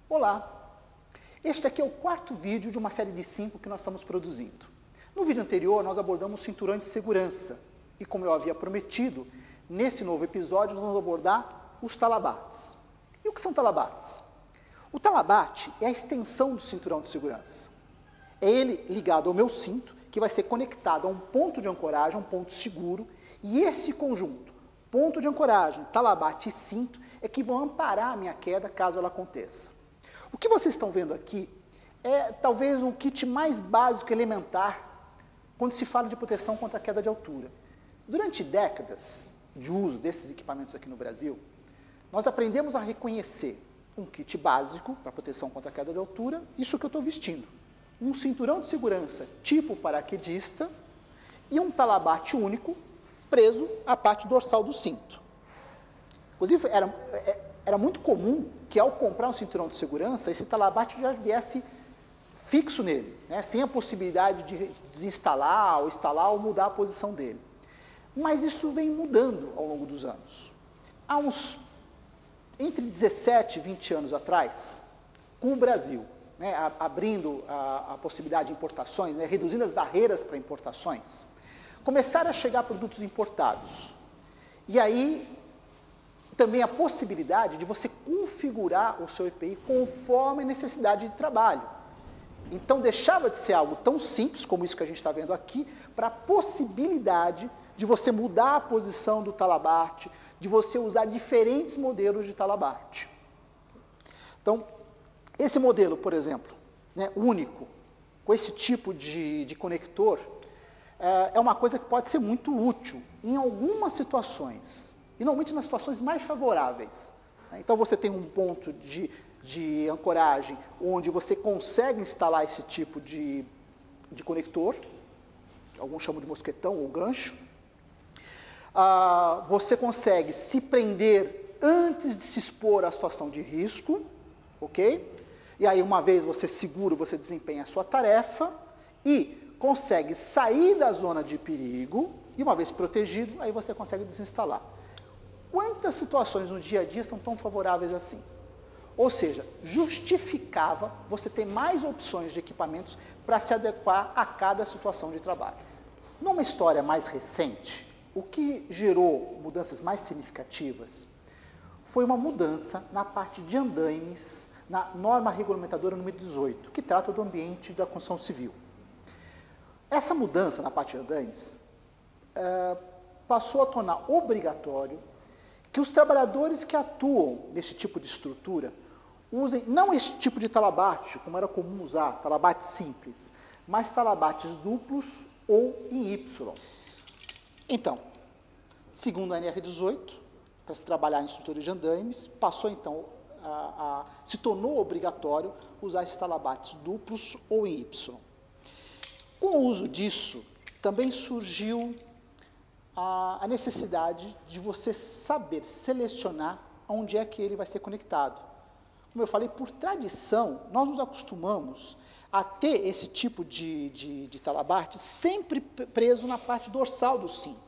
Olá! Este aqui é o quarto vídeo de uma série de 5 que nós estamos produzindo. No vídeo anterior, nós abordamos cinturões de segurança. E como eu havia prometido, nesse novo episódio nós vamos abordar os talabates. E o que são talabates? O talabate é a extensão do cinturão de segurança. É ele ligado ao meu cinto, que vai ser conectado a um ponto de ancoragem, a um ponto seguro, e esse conjunto, ponto de ancoragem, talabate e cinto, é que vão amparar a minha queda caso ela aconteça. O que vocês estão vendo aqui é talvez o kit mais básico, elementar, quando se fala de proteção contra a queda de altura. Durante décadas de uso desses equipamentos aqui no Brasil, nós aprendemos a reconhecer um kit básico para proteção contra a queda de altura, isso que eu estou vestindo. Um cinturão de segurança tipo paraquedista e um talabate único preso à parte dorsal do cinto. Inclusive, era muito comum que ao comprar um cinturão de segurança, esse talabate já viesse fixo nele, né, sem a possibilidade de desinstalar, ou instalar, ou mudar a posição dele. Mas isso vem mudando ao longo dos anos. Há entre 17 e 20 anos atrás, com o Brasil, né, abrindo a possibilidade de importações, né, reduzindo as barreiras para importações, começaram a chegar produtos importados. E aí, também a possibilidade de você configurar o seu EPI conforme a necessidade de trabalho. Então, deixava de ser algo tão simples como isso que a gente está vendo aqui, para a possibilidade de você mudar a posição do talabate, de você usar diferentes modelos de talabate. Então, esse modelo, por exemplo, né, único, com esse tipo de conector, é uma coisa que pode ser muito útil em algumas situações, e normalmente nas situações mais favoráveis. Então, você tem um ponto de ancoragem onde você consegue instalar esse tipo de conector, alguns chamam de mosquetão ou gancho. Você consegue se prender antes de se expor à situação de risco, ok? E aí, uma vez você seguro, você desempenha a sua tarefa e consegue sair da zona de perigo, e uma vez protegido, aí você consegue desinstalar. Quantas situações no dia a dia são tão favoráveis assim? Ou seja, justificava você ter mais opções de equipamentos para se adequar a cada situação de trabalho. Numa história mais recente, o que gerou mudanças mais significativas foi uma mudança na parte de andaimes, na norma regulamentadora número 18, que trata do ambiente da construção civil. Essa mudança na parte de andaimes passou a tornar obrigatório que os trabalhadores que atuam nesse tipo de estrutura usem não esse tipo de talabate, como era comum usar, talabates simples, mas talabates duplos ou em Y. Então, segundo a NR18, para se trabalhar em estrutura de andaimes, passou então se tornou obrigatório usar esses talabates duplos ou em Y. Com o uso disso, também surgiu a necessidade de você saber selecionar onde é que ele vai ser conectado. Como eu falei, por tradição, nós nos acostumamos a ter esse tipo de talabate sempre preso na parte dorsal do cinto.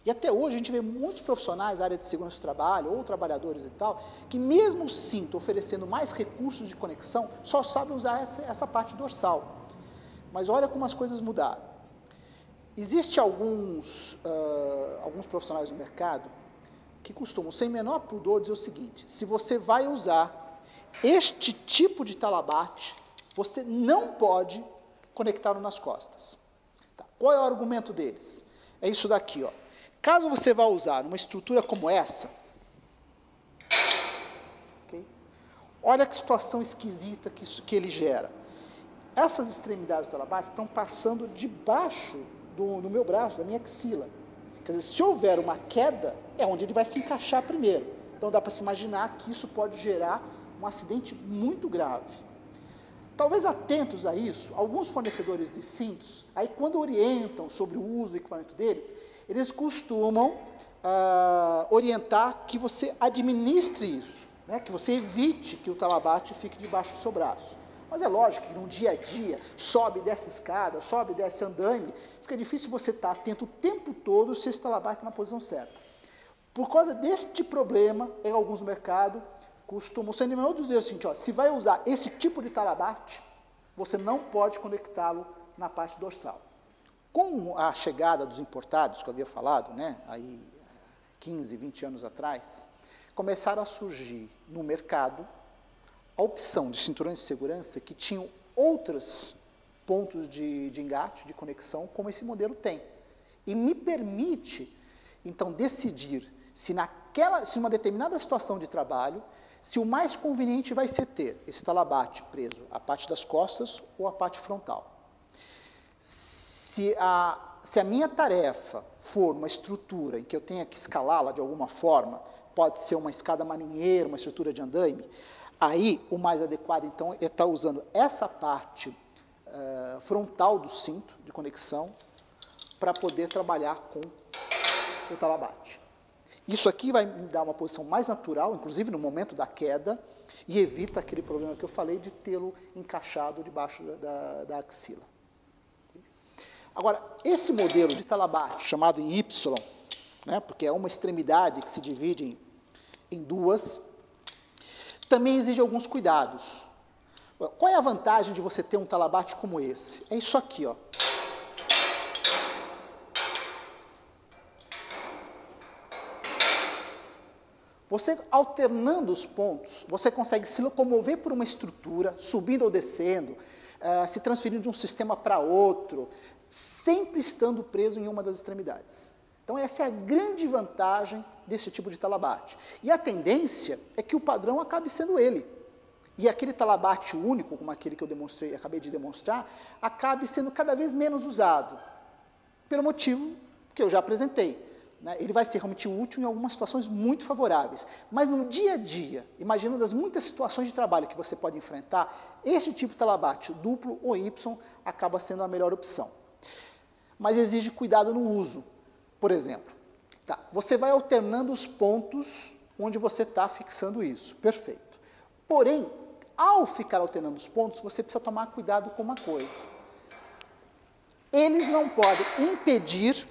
E até hoje a gente vê muitos profissionais da área de segurança do trabalho, ou trabalhadores e tal, que mesmo o cinto oferecendo mais recursos de conexão, só sabem usar essa parte dorsal. Mas olha como as coisas mudaram. Existem alguns profissionais no mercado que costumam, sem menor pudor, dizer o seguinte: se você vai usar este tipo de talabate, você não pode conectá-lo nas costas. Tá. Qual é o argumento deles? É isso daqui, ó. Caso você vá usar uma estrutura como essa, okay? Olha que situação esquisita que ele gera. Essas extremidades do talabate estão passando debaixo do meu braço, da minha axila. Quer dizer, se houver uma queda, é onde ele vai se encaixar primeiro. Então dá para se imaginar que isso pode gerar um acidente muito grave. Talvez atentos a isso, alguns fornecedores de cintos, aí quando orientam sobre o uso do equipamento deles, eles costumam orientar que você administre isso, né, que você evite que o talabate fique debaixo do seu braço. Mas é lógico que no dia a dia, sobe e desce escada, sobe e desce andaime, fica difícil você estar atento o tempo todo se esse talabate está na posição certa. Por causa deste problema, em alguns mercados, costumam, os semiólogos dizem assim, ó, se vai usar esse tipo de talabarte, você não pode conectá-lo na parte dorsal. Com a chegada dos importados, que eu havia falado, né, aí 15, 20 anos atrás, começaram a surgir no mercado a opção de cinturões de segurança que tinham outros pontos de engate, de conexão, como esse modelo tem. E me permite, então, decidir se uma determinada situação de trabalho, se o mais conveniente vai ser ter esse talabarte preso à parte das costas ou à parte frontal. Se a minha tarefa for uma estrutura em que eu tenha que escalá-la de alguma forma, pode ser uma escada marinheira, uma estrutura de andaime, aí o mais adequado, então, é estar usando essa parte frontal do cinto de conexão para poder trabalhar com o talabarte. Isso aqui vai me dar uma posição mais natural, inclusive no momento da queda, e evita aquele problema que eu falei de tê-lo encaixado debaixo da axila. Agora, esse modelo de talabarte, chamado em Y, né, porque é uma extremidade que se divide em duas, também exige alguns cuidados. Qual é a vantagem de você ter um talabarte como esse? É isso aqui, ó. Você, alternando os pontos, você consegue se locomover por uma estrutura, subindo ou descendo, se transferindo de um sistema para outro, sempre estando preso em uma das extremidades. Então, essa é a grande vantagem desse tipo de talabarte. E a tendência é que o padrão acabe sendo ele. E aquele talabarte único, como aquele que eu acabei de demonstrar, acabe sendo cada vez menos usado, pelo motivo que eu já apresentei. Ele vai ser realmente útil em algumas situações muito favoráveis. Mas no dia a dia, imaginando as muitas situações de trabalho que você pode enfrentar, este tipo de talabarte, duplo ou Y, acaba sendo a melhor opção. Mas exige cuidado no uso. Por exemplo, você vai alternando os pontos onde você está fixando isso. Perfeito. Porém, ao ficar alternando os pontos, você precisa tomar cuidado com uma coisa. Eles não podem impedir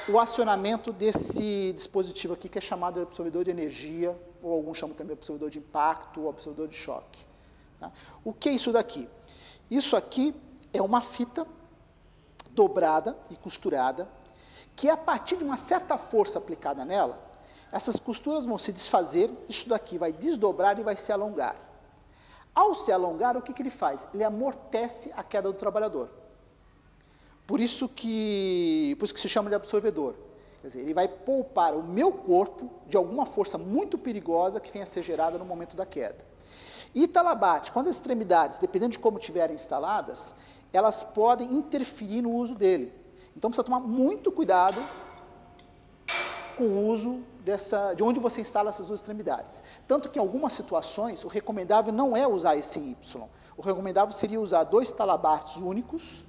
o acionamento desse dispositivo aqui, que é chamado de absorvedor de energia, ou alguns chamam também de absorvedor de impacto, ou absorvedor de choque. Tá? O que é isso daqui? Isso aqui é uma fita dobrada e costurada, que a partir de uma certa força aplicada nela, essas costuras vão se desfazer, isso daqui vai desdobrar e vai se alongar. Ao se alongar, o que ele faz? Ele amortece a queda do trabalhador. Por isso que se chama de absorvedor. Quer dizer, ele vai poupar o meu corpo de alguma força muito perigosa que venha a ser gerada no momento da queda. E talabarte, quando as extremidades, dependendo de como estiverem instaladas, elas podem interferir no uso dele. Então, precisa tomar muito cuidado com o uso de onde você instala essas duas extremidades. Tanto que, em algumas situações, o recomendável não é usar esse Y. O recomendável seria usar 2 talabartes únicos,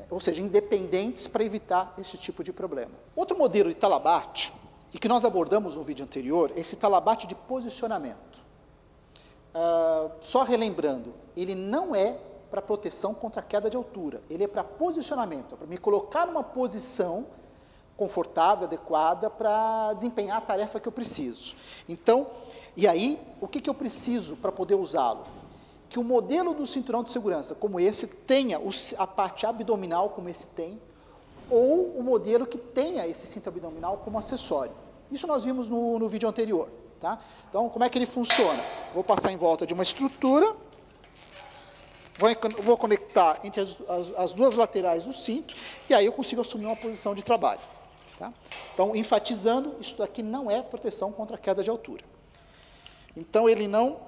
ou seja, independentes, para evitar esse tipo de problema. Outro modelo de talabarte, e que nós abordamos no vídeo anterior, é esse talabarte de posicionamento. Só relembrando, ele não é para proteção contra a queda de altura, ele é para posicionamento, é para me colocar numa posição confortável, adequada, para desempenhar a tarefa que eu preciso. Então, e aí, o que eu preciso para poder usá-lo? Que o modelo do cinturão de segurança, como esse, tenha a parte abdominal, como esse tem, ou o modelo que tenha esse cinto abdominal como acessório. Isso nós vimos no vídeo anterior. Tá? Então, como é que ele funciona? Vou passar em volta de uma estrutura, vou conectar entre as duas laterais do cinto, e aí eu consigo assumir uma posição de trabalho. Tá? Então, enfatizando, isso daqui não é proteção contra a queda de altura. Então, ele não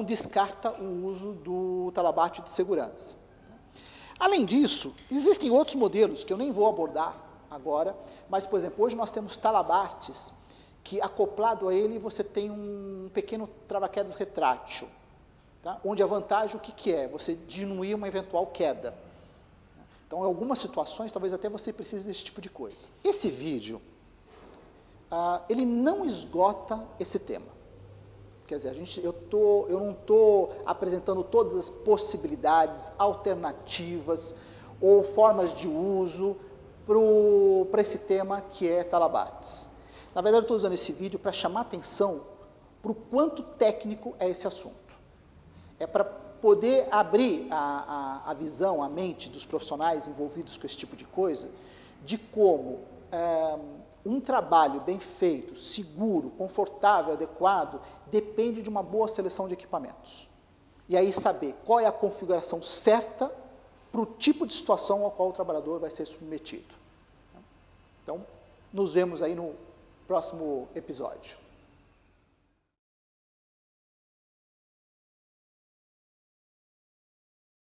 descarta o uso do talabarte de segurança. Além disso, existem outros modelos que eu nem vou abordar agora, mas, por exemplo, hoje nós temos talabartes que, acoplado a ele, você tem um pequeno trava-quedas retrátil, tá? Onde a vantagem, o que é? Você diminuir uma eventual queda. Então, em algumas situações, talvez até você precise desse tipo de coisa. Esse vídeo, ele não esgota esse tema. Quer dizer, eu não estou apresentando todas as possibilidades, alternativas ou formas de uso para esse tema que é talabartes. Na verdade, eu estou usando esse vídeo para chamar atenção para o quanto técnico é esse assunto. É para poder abrir a visão, a mente dos profissionais envolvidos com esse tipo de coisa, de como um trabalho bem feito, seguro, confortável, adequado, depende de uma boa seleção de equipamentos. E aí saber qual é a configuração certa para o tipo de situação ao qual o trabalhador vai ser submetido. Então, nos vemos aí no próximo episódio.